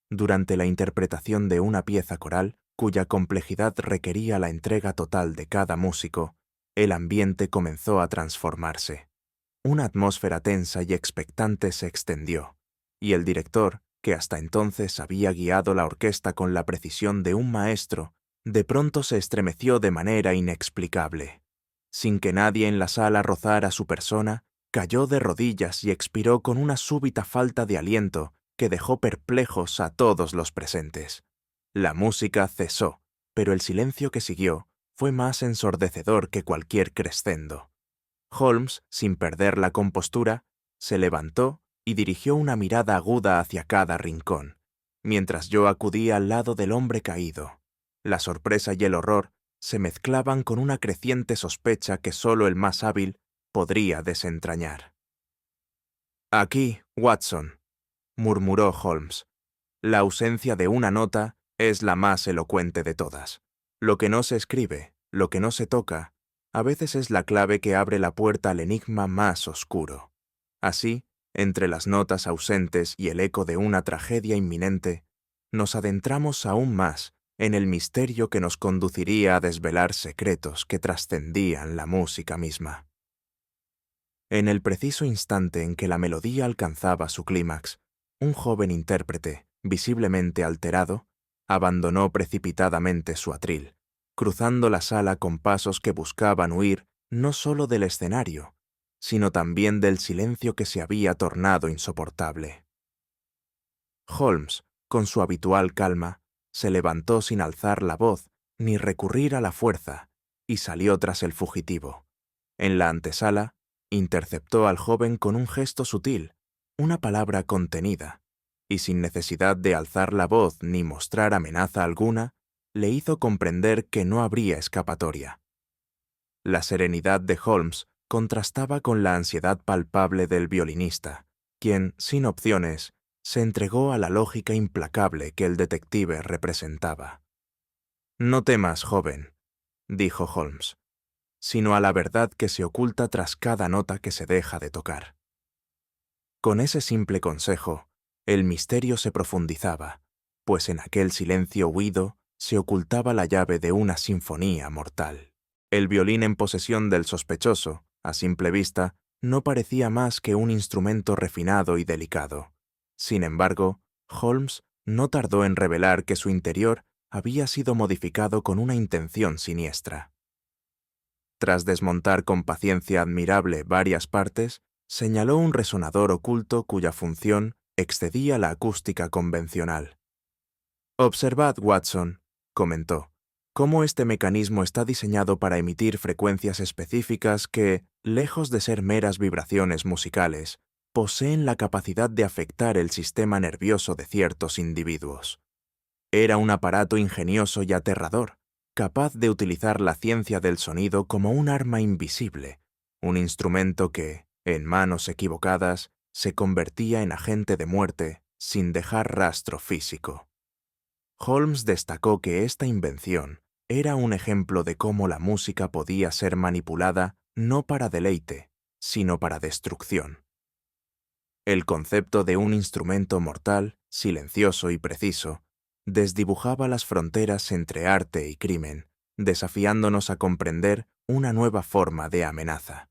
Durante la interpretación de una pieza coral, cuya complejidad requería la entrega total de cada músico, el ambiente comenzó a transformarse. Una atmósfera tensa y expectante se extendió, y el director, que hasta entonces había guiado la orquesta con la precisión de un maestro, de pronto se estremeció de manera inexplicable. Sin que nadie en la sala rozara su persona, cayó de rodillas y expiró con una súbita falta de aliento que dejó perplejos a todos los presentes. La música cesó, pero el silencio que siguió fue más ensordecedor que cualquier crescendo. Holmes, sin perder la compostura, se levantó y dirigió una mirada aguda hacia cada rincón, mientras yo acudía al lado del hombre caído. La sorpresa y el horror se mezclaban con una creciente sospecha que solo el más hábil podría desentrañar. «Aquí, Watson», murmuró Holmes. «La ausencia de una nota es la más elocuente de todas. Lo que no se escribe, lo que no se toca, a veces es la clave que abre la puerta al enigma más oscuro. Así, entre las notas ausentes y el eco de una tragedia inminente, nos adentramos aún más en el misterio que nos conduciría a desvelar secretos que trascendían la música misma». En el preciso instante en que la melodía alcanzaba su clímax, un joven intérprete, visiblemente alterado, abandonó precipitadamente su atril, cruzando la sala con pasos que buscaban huir no solo del escenario, sino también del silencio que se había tornado insoportable. Holmes, con su habitual calma, se levantó sin alzar la voz ni recurrir a la fuerza y salió tras el fugitivo. En la antesala, interceptó al joven con un gesto sutil, una palabra contenida, y sin necesidad de alzar la voz ni mostrar amenaza alguna, le hizo comprender que no habría escapatoria. La serenidad de Holmes contrastaba con la ansiedad palpable del violinista, quien, sin opciones, se entregó a la lógica implacable que el detective representaba. «No temas, joven», dijo Holmes, «sino a la verdad que se oculta tras cada nota que se deja de tocar». Con ese simple consejo, el misterio se profundizaba, pues en aquel silencio huido se ocultaba la llave de una sinfonía mortal. El violín en posesión del sospechoso, a simple vista, no parecía más que un instrumento refinado y delicado. Sin embargo, Holmes no tardó en revelar que su interior había sido modificado con una intención siniestra. Tras desmontar con paciencia admirable varias partes, señaló un resonador oculto cuya función excedía la acústica convencional. «Observad, Watson», comentó, «cómo este mecanismo está diseñado para emitir frecuencias específicas que, lejos de ser meras vibraciones musicales, poseen la capacidad de afectar el sistema nervioso de ciertos individuos. Era un aparato ingenioso y aterrador, capaz de utilizar la ciencia del sonido como un arma invisible, un instrumento que, en manos equivocadas, se convertía en agente de muerte sin dejar rastro físico». Holmes destacó que esta invención era un ejemplo de cómo la música podía ser manipulada no para deleite, sino para destrucción. El concepto de un instrumento mortal, silencioso y preciso, desdibujaba las fronteras entre arte y crimen, desafiándonos a comprender una nueva forma de amenaza.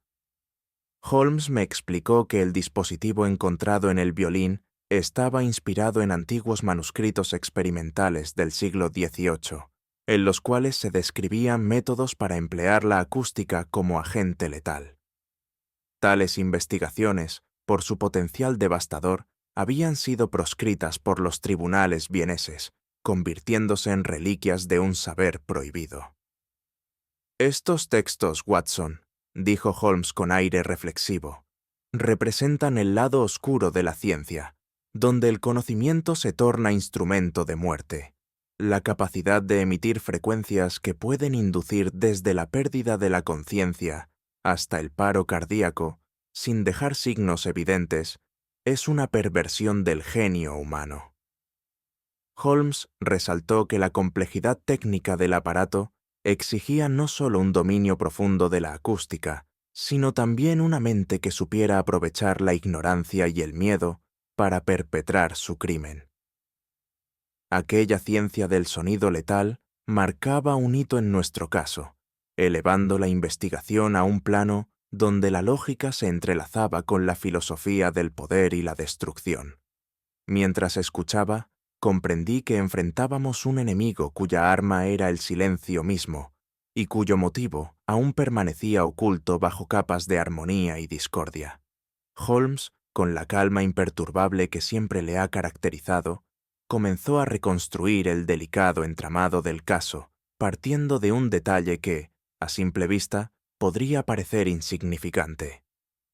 Holmes me explicó que el dispositivo encontrado en el violín estaba inspirado en antiguos manuscritos experimentales del siglo XVIII, en los cuales se describían métodos para emplear la acústica como agente letal. Tales investigaciones, por su potencial devastador, habían sido proscritas por los tribunales vieneses, convirtiéndose en reliquias de un saber prohibido. «Estos textos, Watson», dijo Holmes con aire reflexivo, «representan el lado oscuro de la ciencia, donde el conocimiento se torna instrumento de muerte. La capacidad de emitir frecuencias que pueden inducir desde la pérdida de la conciencia hasta el paro cardíaco, sin dejar signos evidentes, es una perversión del genio humano». Holmes resaltó que la complejidad técnica del aparato exigía no solo un dominio profundo de la acústica, sino también una mente que supiera aprovechar la ignorancia y el miedo para perpetrar su crimen. Aquella ciencia del sonido letal marcaba un hito en nuestro caso, elevando la investigación a un plano donde la lógica se entrelazaba con la filosofía del poder y la destrucción. Mientras escuchaba, comprendí que enfrentábamos un enemigo cuya arma era el silencio mismo, y cuyo motivo aún permanecía oculto bajo capas de armonía y discordia. Holmes, con la calma imperturbable que siempre le ha caracterizado, comenzó a reconstruir el delicado entramado del caso, partiendo de un detalle que, a simple vista, podría parecer insignificante: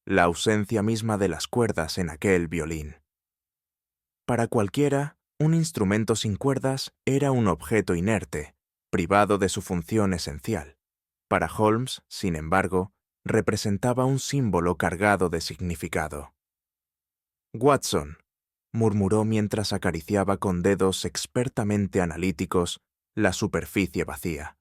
la ausencia misma de las cuerdas en aquel violín. Para cualquiera, un instrumento sin cuerdas era un objeto inerte, privado de su función esencial. Para Holmes, sin embargo, representaba un símbolo cargado de significado. «Watson», murmuró mientras acariciaba con dedos expertamente analíticos la superficie vacía,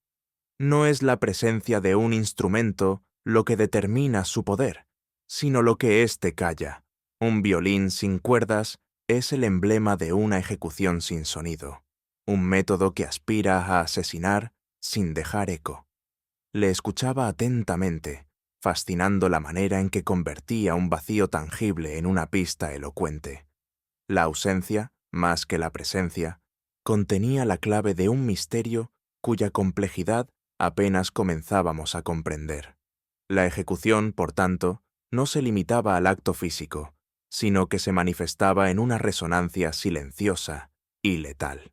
«no es la presencia de un instrumento lo que determina su poder, sino lo que éste calla. Un violín sin cuerdas es el emblema de una ejecución sin sonido, un método que aspira a asesinar sin dejar eco». Le escuchaba atentamente, fascinando la manera en que convertía un vacío tangible en una pista elocuente. La ausencia, más que la presencia, contenía la clave de un misterio cuya complejidad apenas comenzábamos a comprender. La ejecución, por tanto, no se limitaba al acto físico, sino que se manifestaba en una resonancia silenciosa y letal.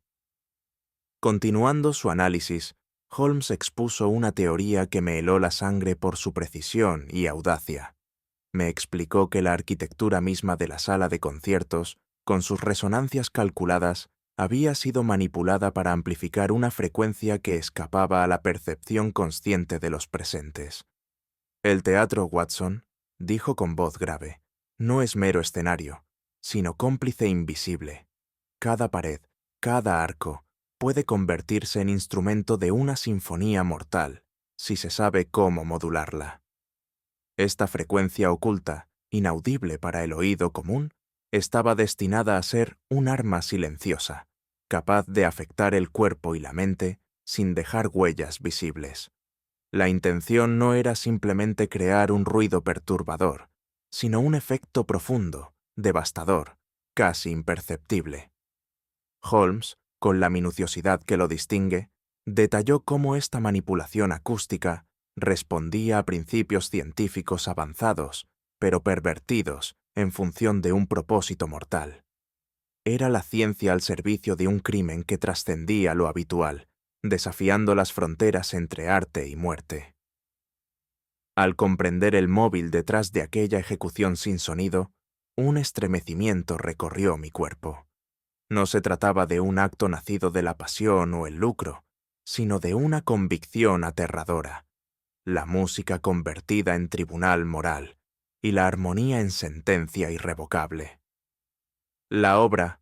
Continuando su análisis, Holmes expuso una teoría que me heló la sangre por su precisión y audacia. Me explicó que la arquitectura misma de la sala de conciertos, con sus resonancias calculadas, había sido manipulada para amplificar una frecuencia que escapaba a la percepción consciente de los presentes. «El teatro, Watson», dijo con voz grave, «no es mero escenario, sino cómplice invisible. Cada pared, cada arco, puede convertirse en instrumento de una sinfonía mortal, si se sabe cómo modularla. Esta frecuencia oculta, inaudible para el oído común, estaba destinada a ser un arma silenciosa, capaz de afectar el cuerpo y la mente sin dejar huellas visibles. La intención no era simplemente crear un ruido perturbador, sino un efecto profundo, devastador, casi imperceptible». Holmes, con la minuciosidad que lo distingue, detalló cómo esta manipulación acústica respondía a principios científicos avanzados, pero pervertidos en función de un propósito mortal. Era la ciencia al servicio de un crimen que trascendía lo habitual, desafiando las fronteras entre arte y muerte. Al comprender el móvil detrás de aquella ejecución sin sonido, un estremecimiento recorrió mi cuerpo. No se trataba de un acto nacido de la pasión o el lucro, sino de una convicción aterradora: la música convertida en tribunal moral y la armonía en sentencia irrevocable. «La obra»,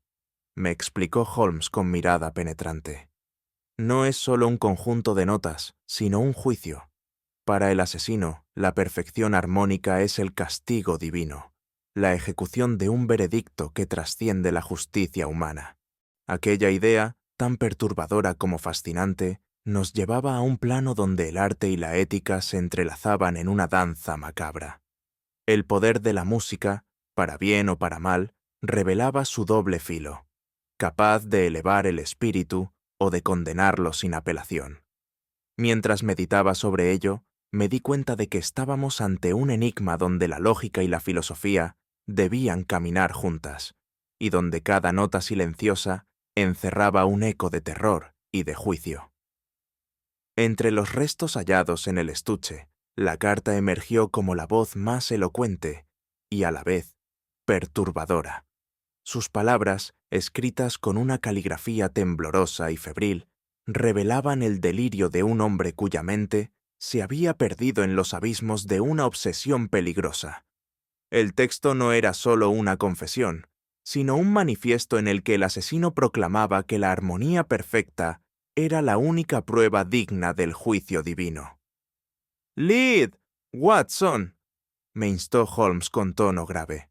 me explicó Holmes con mirada penetrante, «no es solo un conjunto de notas, sino un juicio. Para el asesino, la perfección armónica es el castigo divino, la ejecución de un veredicto que trasciende la justicia humana». Aquella idea, tan perturbadora como fascinante, nos llevaba a un plano donde el arte y la ética se entrelazaban en una danza macabra. El poder de la música, para bien o para mal, revelaba su doble filo, capaz de elevar el espíritu o de condenarlo sin apelación. Mientras meditaba sobre ello, me di cuenta de que estábamos ante un enigma donde la lógica y la filosofía debían caminar juntas, y donde cada nota silenciosa encerraba un eco de terror y de juicio. Entre los restos hallados en el estuche, la carta emergió como la voz más elocuente y, a la vez, perturbadora. Sus palabras, escritas con una caligrafía temblorosa y febril, revelaban el delirio de un hombre cuya mente se había perdido en los abismos de una obsesión peligrosa. El texto no era solo una confesión, sino un manifiesto en el que el asesino proclamaba que la armonía perfecta era la única prueba digna del juicio divino. «Lead, Watson», me instó Holmes con tono grave,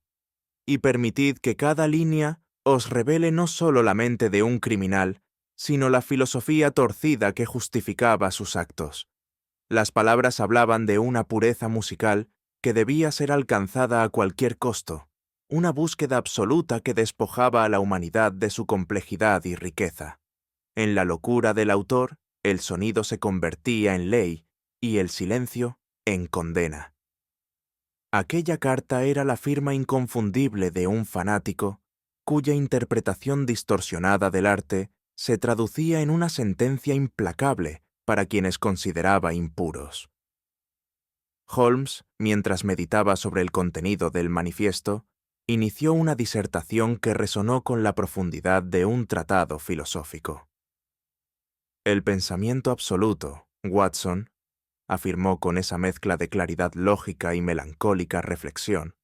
«y permitid que cada línea os revele no solo la mente de un criminal, sino la filosofía torcida que justificaba sus actos». Las palabras hablaban de una pureza musical que debía ser alcanzada a cualquier costo, una búsqueda absoluta que despojaba a la humanidad de su complejidad y riqueza. En la locura del autor, el sonido se convertía en ley y el silencio en condena. Aquella carta era la firma inconfundible de un fanático cuya interpretación distorsionada del arte se traducía en una sentencia implacable para quienes consideraba impuros. Holmes, mientras meditaba sobre el contenido del manifiesto, inició una disertación que resonó con la profundidad de un tratado filosófico. El pensamiento absoluto, Watson, afirmó con esa mezcla de claridad lógica y melancólica reflexión,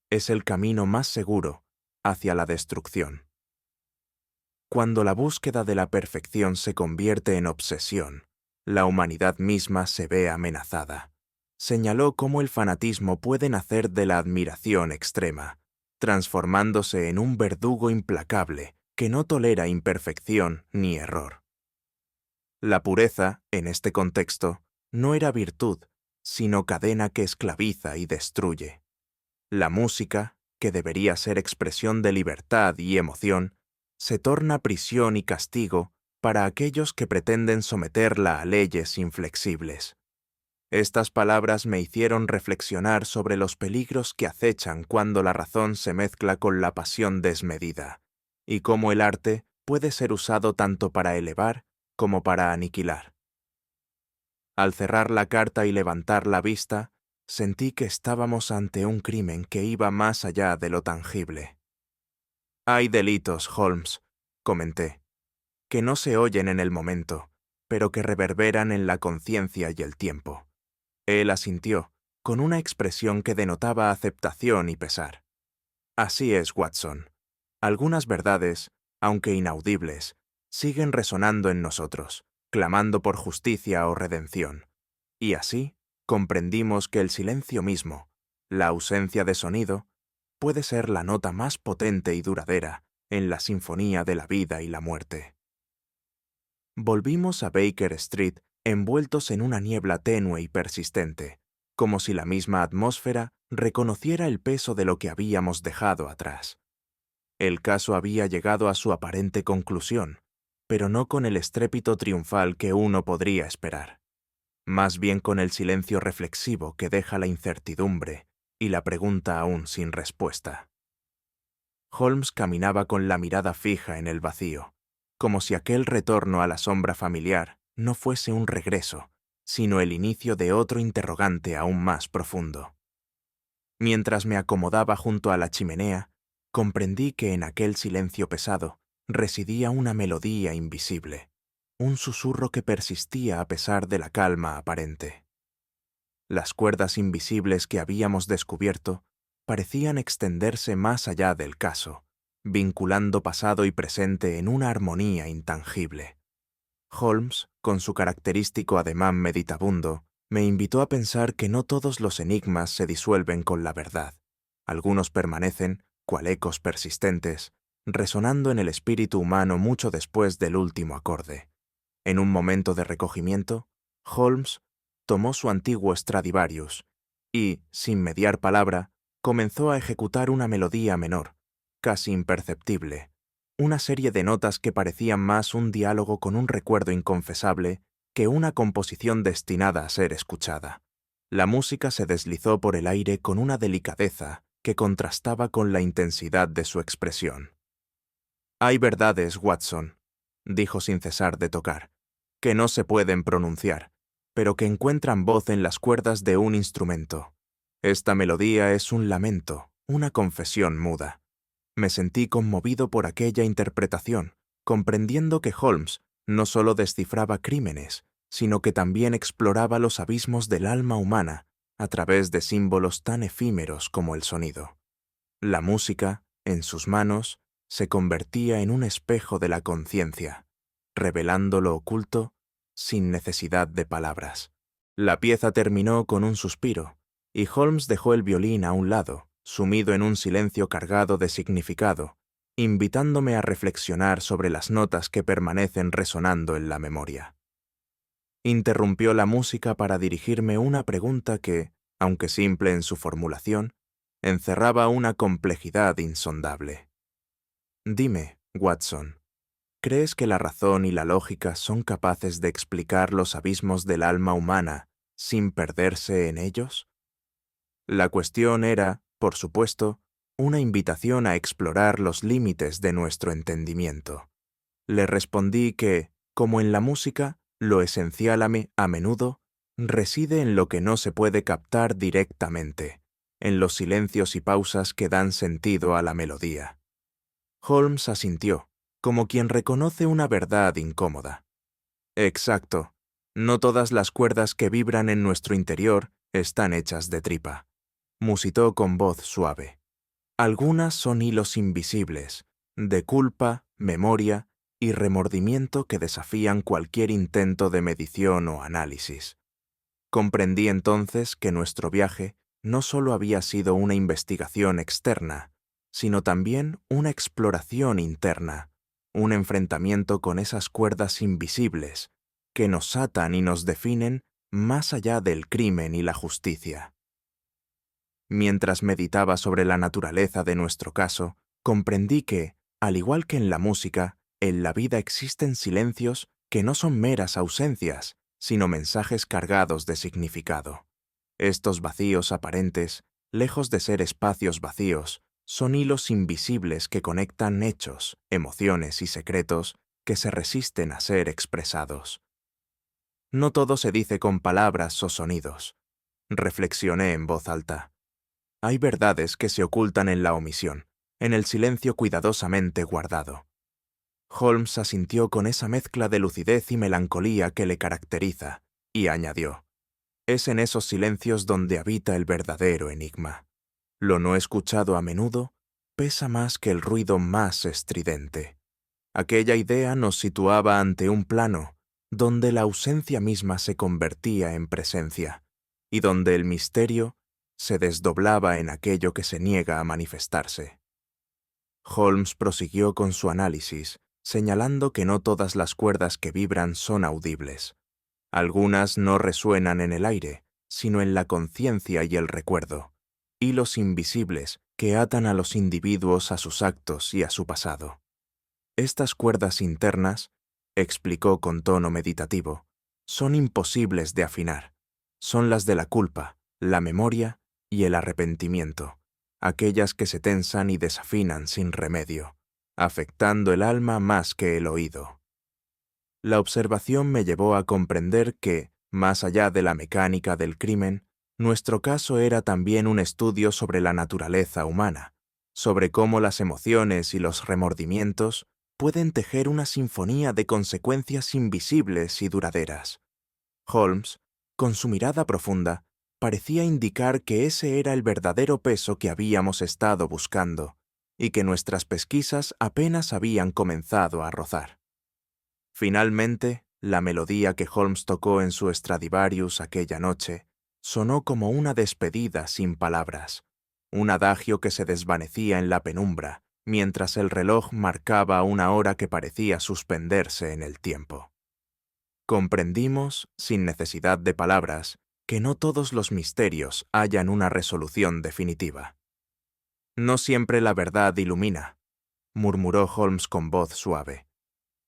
es el camino más seguro hacia la destrucción. Cuando la búsqueda de la perfección se convierte en obsesión, la humanidad misma se ve amenazada. Señaló cómo el fanatismo puede nacer de la admiración extrema, transformándose en un verdugo implacable que no tolera imperfección ni error. La pureza, en este contexto, no era virtud, sino cadena que esclaviza y destruye. La música, que debería ser expresión de libertad y emoción, se torna prisión y castigo para aquellos que pretenden someterla a leyes inflexibles. Estas palabras me hicieron reflexionar sobre los peligros que acechan cuando la razón se mezcla con la pasión desmedida, y cómo el arte puede ser usado tanto para elevar como para aniquilar. Al cerrar la carta y levantar la vista, sentí que estábamos ante un crimen que iba más allá de lo tangible. Hay delitos, Holmes, comenté, que no se oyen en el momento, pero que reverberan en la conciencia y el tiempo. Él asintió, con una expresión que denotaba aceptación y pesar. Así es, Watson. Algunas verdades, aunque inaudibles, siguen resonando en nosotros, clamando por justicia o redención. Y así, comprendimos que el silencio mismo, la ausencia de sonido, puede ser la nota más potente y duradera en la sinfonía de la vida y la muerte. Volvimos a Baker Street envueltos en una niebla tenue y persistente, como si la misma atmósfera reconociera el peso de lo que habíamos dejado atrás. El caso había llegado a su aparente conclusión, pero no con el estrépito triunfal que uno podría esperar. Más bien con el silencio reflexivo que deja la incertidumbre y la pregunta aún sin respuesta. Holmes caminaba con la mirada fija en el vacío, como si aquel retorno a la sombra familiar no fuese un regreso, sino el inicio de otro interrogante aún más profundo. Mientras me acomodaba junto a la chimenea, comprendí que en aquel silencio pesado residía una melodía invisible, un susurro que persistía a pesar de la calma aparente. Las cuerdas invisibles que habíamos descubierto parecían extenderse más allá del caso, vinculando pasado y presente en una armonía intangible. Holmes, con su característico ademán meditabundo, me invitó a pensar que no todos los enigmas se disuelven con la verdad. Algunos permanecen, cual ecos persistentes, resonando en el espíritu humano mucho después del último acorde. En un momento de recogimiento, Holmes tomó su antiguo Stradivarius y, sin mediar palabra, comenzó a ejecutar una melodía menor, casi imperceptible, una serie de notas que parecían más un diálogo con un recuerdo inconfesable que una composición destinada a ser escuchada. La música se deslizó por el aire con una delicadeza que contrastaba con la intensidad de su expresión. «Hay verdades, Watson», dijo sin cesar de tocar, «que no se pueden pronunciar, pero que encuentran voz en las cuerdas de un instrumento. Esta melodía es un lamento, una confesión muda». Me sentí conmovido por aquella interpretación, comprendiendo que Holmes no solo descifraba crímenes, sino que también exploraba los abismos del alma humana a través de símbolos tan efímeros como el sonido. La música, en sus manos, se convertía en un espejo de la conciencia, revelando lo oculto sin necesidad de palabras. La pieza terminó con un suspiro, y Holmes dejó el violín a un lado, sumido en un silencio cargado de significado, invitándome a reflexionar sobre las notas que permanecen resonando en la memoria. Interrumpió la música para dirigirme una pregunta que, aunque simple en su formulación, encerraba una complejidad insondable. Dime, Watson, ¿crees que la razón y la lógica son capaces de explicar los abismos del alma humana sin perderse en ellos? La cuestión era, por supuesto, una invitación a explorar los límites de nuestro entendimiento. Le respondí que, como en la música, Lo esencial a menudo reside en lo que no se puede captar directamente, en los silencios y pausas que dan sentido a la melodía. Holmes asintió, como quien reconoce una verdad incómoda. Exacto. No todas las cuerdas que vibran en nuestro interior están hechas de tripa. Musitó con voz suave. Algunas son hilos invisibles, de culpa, memoria y remordimiento que desafían cualquier intento de medición o análisis. Comprendí entonces que nuestro viaje no solo había sido una investigación externa, sino también una exploración interna, un enfrentamiento con esas cuerdas invisibles que nos atan y nos definen más allá del crimen y la justicia. Mientras meditaba sobre la naturaleza de nuestro caso, comprendí que, al igual que en la música, en la vida existen silencios que no son meras ausencias, sino mensajes cargados de significado. Estos vacíos aparentes, lejos de ser espacios vacíos, son hilos invisibles que conectan hechos, emociones y secretos que se resisten a ser expresados. No todo se dice con palabras o sonidos. Reflexioné en voz alta. Hay verdades que se ocultan en la omisión, en el silencio cuidadosamente guardado. Holmes asintió con esa mezcla de lucidez y melancolía que le caracteriza, y añadió: es en esos silencios donde habita el verdadero enigma. Lo no escuchado a menudo pesa más que el ruido más estridente. Aquella idea nos situaba ante un plano donde la ausencia misma se convertía en presencia, y donde el misterio se desdoblaba en aquello que se niega a manifestarse. Holmes prosiguió con su análisis, señalando que no todas las cuerdas que vibran son audibles. Algunas no resuenan en el aire, sino en la conciencia y el recuerdo, hilos invisibles que atan a los individuos a sus actos y a su pasado. Estas cuerdas internas, explicó con tono meditativo, son imposibles de afinar. Son las de la culpa, la memoria y el arrepentimiento, aquellas que se tensan y desafinan sin remedio, afectando el alma más que el oído. La observación me llevó a comprender que, más allá de la mecánica del crimen, nuestro caso era también un estudio sobre la naturaleza humana, sobre cómo las emociones y los remordimientos pueden tejer una sinfonía de consecuencias invisibles y duraderas. Holmes, con su mirada profunda, parecía indicar que ese era el verdadero peso que habíamos estado buscando, y que nuestras pesquisas apenas habían comenzado a rozar. Finalmente, la melodía que Holmes tocó en su Stradivarius aquella noche sonó como una despedida sin palabras, un adagio que se desvanecía en la penumbra, mientras el reloj marcaba una hora que parecía suspenderse en el tiempo. Comprendimos, sin necesidad de palabras, que no todos los misterios hallan una resolución definitiva. No siempre la verdad ilumina, murmuró Holmes con voz suave.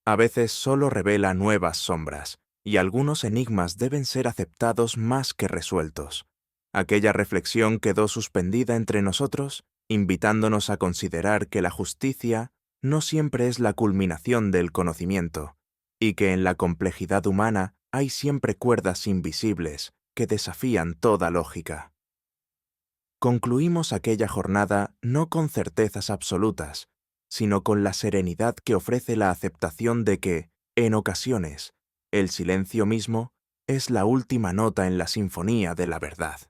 A veces solo revela nuevas sombras, y algunos enigmas deben ser aceptados más que resueltos. Aquella reflexión quedó suspendida entre nosotros, invitándonos a considerar que la justicia no siempre es la culminación del conocimiento, y que en la complejidad humana hay siempre cuerdas invisibles que desafían toda lógica. Concluimos aquella jornada no con certezas absolutas, sino con la serenidad que ofrece la aceptación de que, en ocasiones, el silencio mismo es la última nota en la sinfonía de la verdad.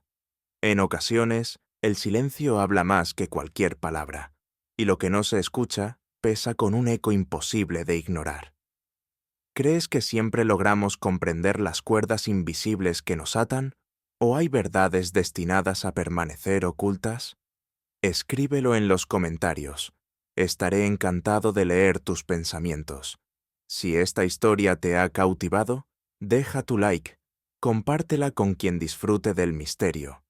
En ocasiones, el silencio habla más que cualquier palabra, y lo que no se escucha pesa con un eco imposible de ignorar. ¿Crees que siempre logramos comprender las cuerdas invisibles que nos atan, o hay verdades destinadas a permanecer ocultas? Escríbelo en los comentarios. Estaré encantado de leer tus pensamientos. Si esta historia te ha cautivado, deja tu like, compártela con quien disfrute del misterio,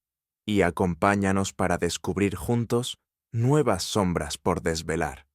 y acompáñanos para descubrir juntos nuevas sombras por desvelar.